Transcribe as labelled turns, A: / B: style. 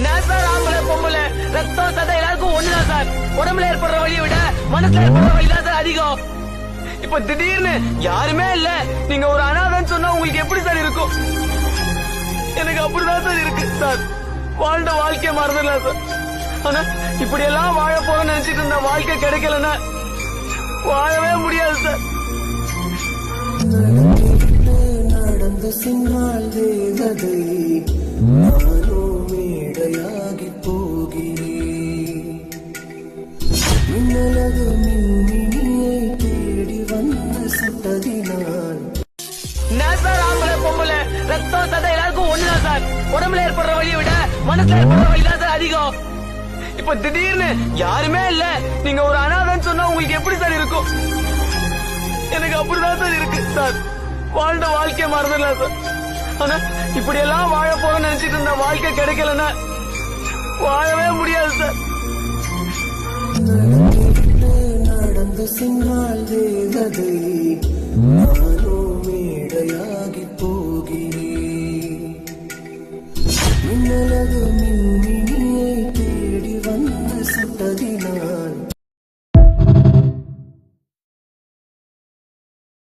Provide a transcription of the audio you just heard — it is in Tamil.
A: சார் ஆம்பளை பொம்பளை ரத்தம் சதை எல்லாருக்கும் ஒண்ணுதான் சார். உடம்புல ஏற்படுற வழியை விட மனசுல ஏற்படுற வழி தான் சார் அதிகம். இப்ப திடீர்னு யாருமே இல்ல, நீங்க ஒரு அனாதைன்னு சொன்னா உங்களுக்கு எப்படி சார் இருக்கும்? எனக்கு அப்படிதான் சார் இருக்கு சார். வாழ்ந்த வாழ்க்கைய மறந்துடலாம் சார். ஆனா இப்படி எல்லாம் வாழ போறோம்னு நினைச்சிட்டு இருந்த வாழ்க்கை கிடைக்கலன்னா வாழவே முடியாது சார்.
B: நடந்து சின்னால் தேவதை நானோ மேடையாகி போகிறேன். மின்னலது மின்மினியை தேடி வந்த சட்டதினால்
A: சார் ஆம்பளை பொம்பளை ரத்தம் சதை எல்லாருக்கும் ஒண்ணுதான் சார். உடம்புல ஏற்படுற வழியை விட மனசுல ஏற்படுற வழி தான் சார் அதிகம். இப்ப திடீர்னு யாருமே இல்ல, நீங்க ஒரு அனாதைன்னு சொன்னா உங்களுக்கு எப்படி சார் இருக்கும்? எனக்கு அப்படிதான் சார் இருக்கு சார். வாழ்ந்த வாழ்க்கைய மறந்துடலாம் சார். ஆனா இப்படி எல்லாம் வாழ போறோம்னு நினைச்சிட்டு இருந்த வாழ்க்கை கிடைக்கலன்னா வாழவே முடியாது சார்.
B: நடந்து சின்னால் தேவதை நானோ மேடையாகி போகிறேன். மின்னலது மின்மினியை தேடி வந்த சட்டதினால்